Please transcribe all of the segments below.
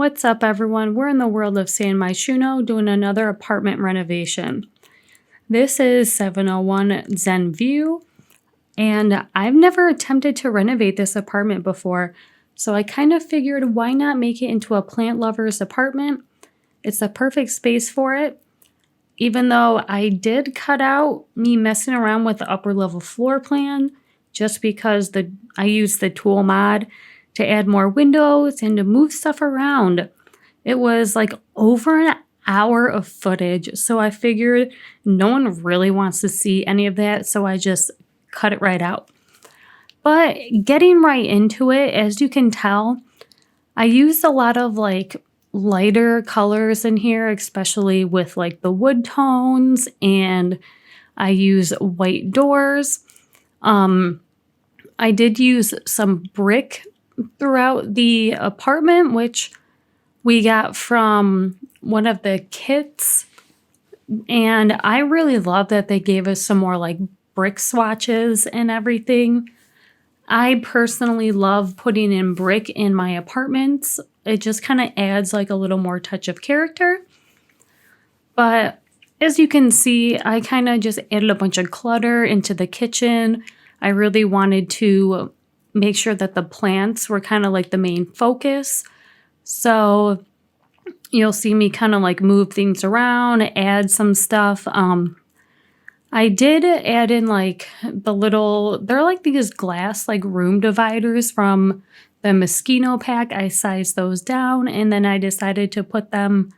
What's up, everyone? We're in the world of San Myshuno doing another apartment renovation. This is 701 ZenView, and I've never attempted to renovate this apartment before, so I kind of figured why not make it into a plant lover's apartment. It's the perfect space for it, even though I did cut out me messing around with the upper level floor plan just because I used the tool mod to add more windows and to move stuff around. It was like over an hour of footage, so I figured no one really wants to see any of that, so I just cut it right out. But getting right into it, as you can tell, I used a lot of like lighter colors in here, especially with like the wood tones, and I use white doors. I did use some brick throughout the apartment, which we got from one of the kits, and I really love that they gave us some more like brick swatches and everything. I personally love putting in brick in my apartments. It just kind of adds like a little more touch of character. But as you can see, I kind of just added a bunch of clutter into the kitchen. I really wanted to make sure that the plants were kind of like the main focus. So you'll see me kind of like move things around, add some stuff. I did add in like they're like these glass like room dividers from the Myshuno pack. I sized those down, and then I decided to put them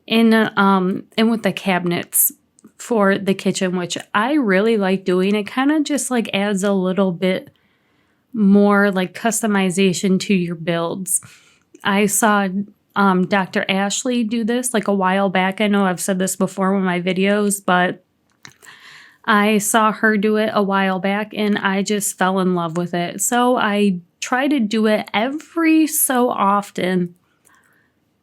in with the cabinets for the kitchen, which I really like doing. It kind of just like adds a little bit more like customization to your builds. I saw Dr. Ashley do this like a while back. I know I've said this before in my videos, but I saw her do it a while back and I just fell in love with it. So I try to do it every so often.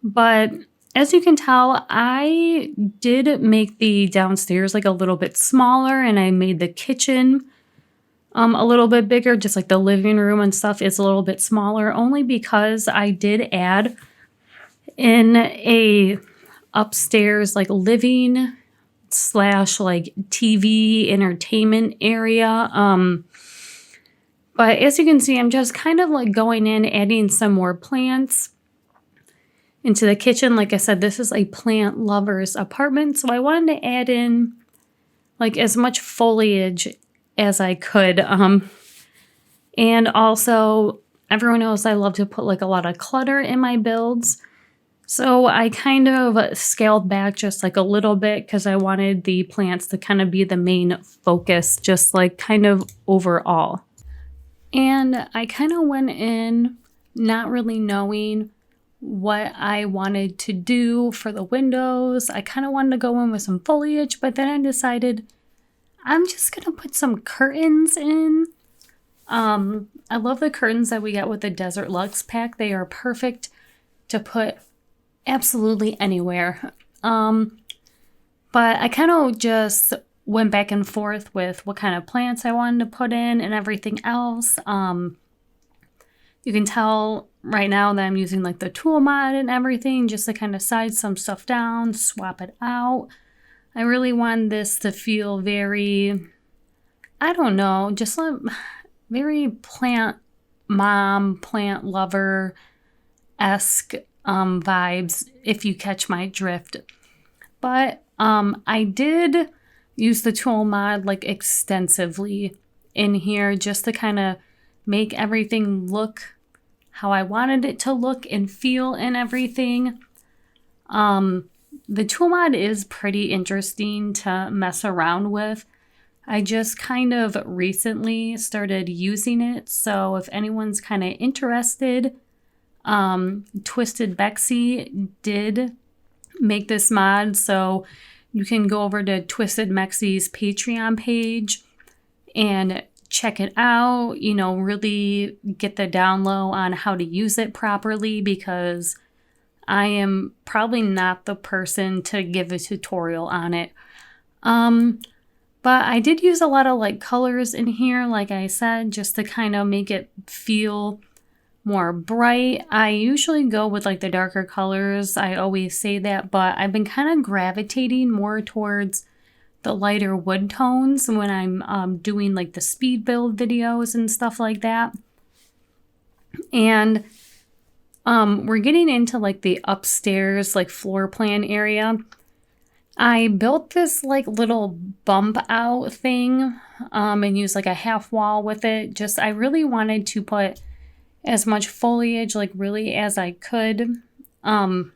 But as you can tell, I did make the downstairs like a little bit smaller, and I made the kitchen a little bit bigger, just like the living room and stuff is a little bit smaller, only because I did add in a upstairs like living / like TV entertainment area. But as you can see, I'm just kind of like going in, adding some more plants into the kitchen. Like I said, this is a plant lover's apartment, so I wanted to add in like as much foliage as I could. And also, everyone knows I love to put like a lot of clutter in my builds. So I kind of scaled back just like a little bit because I wanted the plants to kind of be the main focus, just like kind of overall. And I kind of went in not really knowing what I wanted to do for the windows. I kind of wanted to go in with some foliage, but then I decided I'm just going to put some curtains in. I love the curtains that we got with the Desert Luxe pack. They are perfect to put absolutely anywhere. But I kind of just went back and forth with what kind of plants I wanted to put in and everything else. You can tell right now that I'm using like the tool mod and everything just to kind of size some stuff down, swap it out. I really wanted this to feel very, I don't know, just like very plant mom, plant lover-esque vibes, if you catch my drift. But I did use the tool mod like extensively in here just to kind of make everything look how I wanted it to look and feel and everything. The tool mod is pretty interesting to mess around with. I just kind of recently started using it, so if anyone's kind of interested, Twisted Bexy did make this mod, so you can go over to Twisted Mexy's Patreon page and check it out, you know, really get the down low on how to use it properly, because I am probably not the person to give a tutorial on it. But I did use a lot of like colors in here, like I said, just to kind of make it feel more bright. I usually go with like the darker colors. I always say that, but I've been kind of gravitating more towards the lighter wood tones when I'm doing like the speed build videos and stuff like that. And we're getting into like the upstairs like floor plan area. I built this like little bump out thing and used like a half wall with it. Just I really wanted to put as much foliage like really as I could in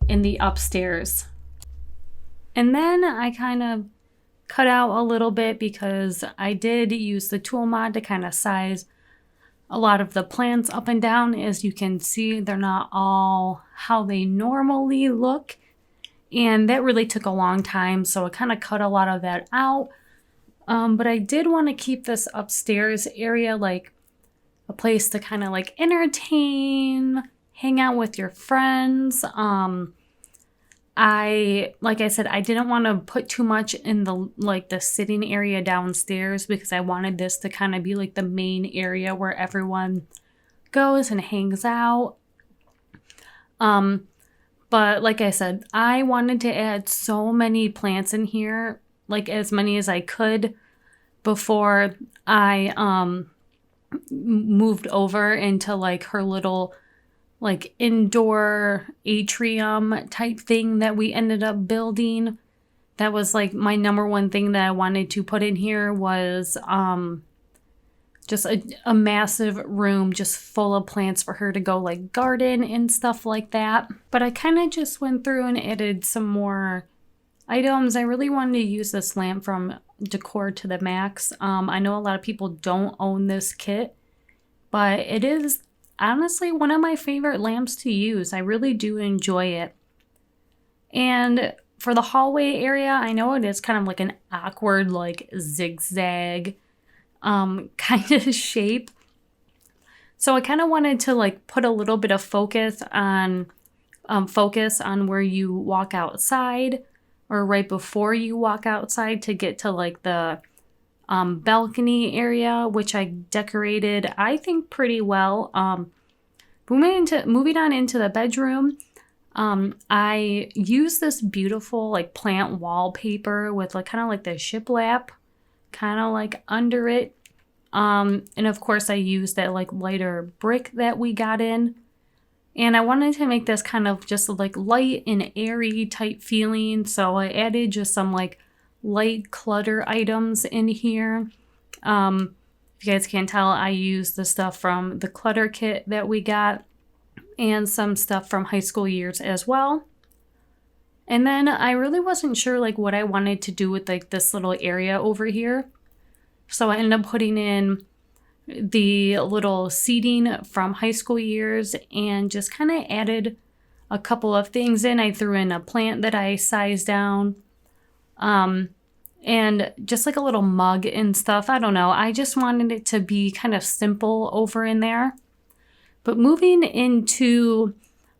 the upstairs. And then I kind of cut out a little bit because I did use the tool mod to kind of size a lot of the plants up and down. As you can see, they're not all how they normally look. And that really took a long time, so I kind of cut a lot of that out. But I did want to keep this upstairs area like a place to kind of like entertain, hang out with your friends. Like I said, I didn't want to put too much in the sitting area downstairs because I wanted this to kind of be like the main area where everyone goes and hangs out. But like I said, I wanted to add so many plants in here, like as many as I could before I moved over into like her little like indoor atrium type thing that we ended up building. That was like my number one thing that I wanted to put in here was just a massive room just full of plants for her to go like garden and stuff like that. But I kind of just went through and added some more items. I really wanted to use this lamp from Decor to the Max. I know a lot of people don't own this kit, but it is honestly one of my favorite lamps to use. I really do enjoy it. And for the hallway area, I know it is kind of like an awkward like zigzag kind of shape. So I kind of wanted to like put a little bit of focus on where you walk outside or right before you walk outside to get to like the balcony area, which I decorated, I think, pretty well. Moving on into the bedroom, I used this beautiful like plant wallpaper with like kind of like the shiplap kind of like under it. And of course I used that like lighter brick that we got in. And I wanted to make this kind of just like light and airy type feeling. So I added just some like light clutter items in here. If you guys can't tell, I used the stuff from the clutter kit that we got and some stuff from high school years as well. And then I really wasn't sure like what I wanted to do with like this little area over here. So I ended up putting in the little seating from high school years and just kind of added a couple of things in. I threw in a plant that I sized down and just like a little mug and stuff. I don't know. I just wanted it to be kind of simple over in there. But moving into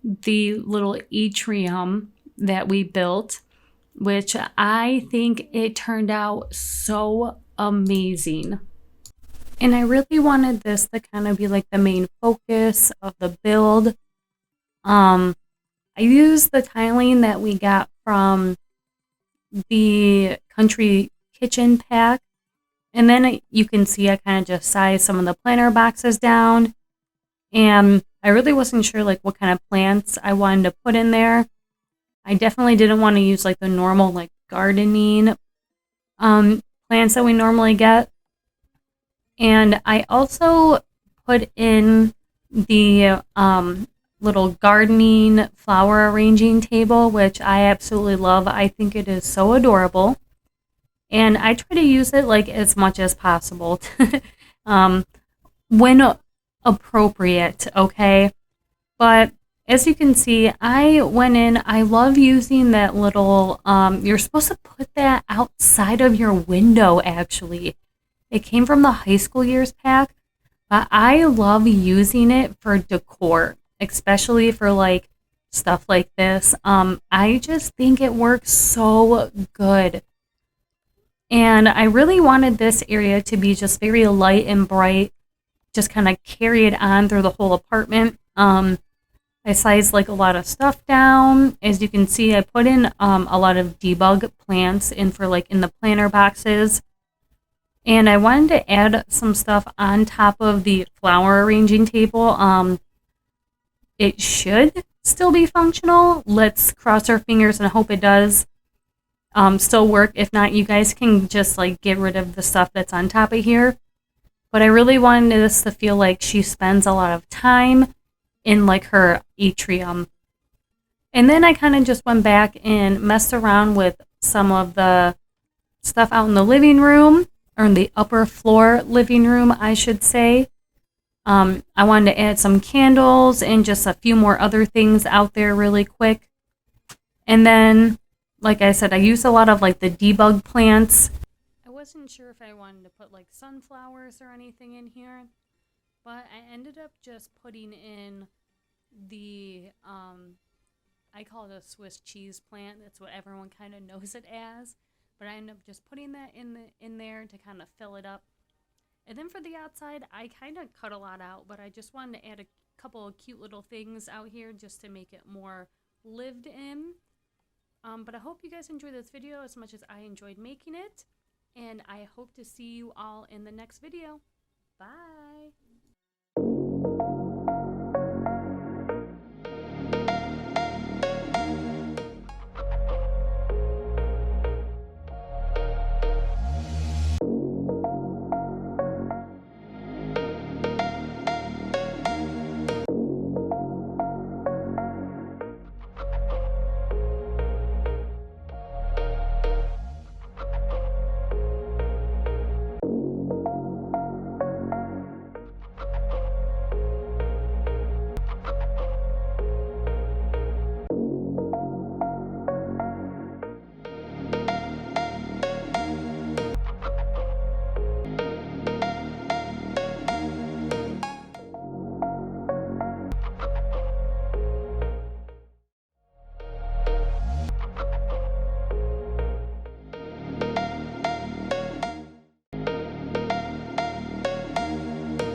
the little atrium that we built, which I think it turned out so amazing. And I really wanted this to kind of be like the main focus of the build. I used the tiling that we got from the country kitchen pack. And then you can see I kind of just sized some of the planter boxes down. And I really wasn't sure like what kind of plants I wanted to put in there. I definitely didn't want to use like the normal like gardening plants that we normally get. And I also put in the little gardening flower arranging table, which I absolutely love. I think it is so adorable. And I try to use it like as much as possible when appropriate, okay? But as you can see, I went in, I love using that little, you're supposed to put that outside of your window, actually. It came from the high school years pack, but I love using it for decor, especially for like stuff like this. I just think it works so good. And I really wanted this area to be just very light and bright. just kind of carry it on through the whole apartment. I sized like a lot of stuff down. As you can see, I put in a lot of debug plants in for like in the planter boxes. And I wanted to add some stuff on top of the flower arranging table. It should still be functional. Let's cross our fingers and hope it does still work. If not, you guys can just like get rid of the stuff that's on top of here. But I really wanted this to feel like she spends a lot of time in like her atrium. And then I kind of just went back and messed around with some of the stuff out in the living room, or in the upper floor living room, I should say. I wanted to add some candles and just a few more other things out there really quick. And then, like I said, I used a lot of like the debug plants. I wasn't sure if I wanted to put like sunflowers or anything in here, but I ended up just putting in the, I call it a Swiss cheese plant. That's what everyone kind of knows it as. But I ended up just putting that in there to kind of fill it up. And then for the outside, I kind of cut a lot out, but I just wanted to add a couple of cute little things out here just to make it more lived in. But I hope you guys enjoyed this video as much as I enjoyed making it. And I hope to see you all in the next video. Bye!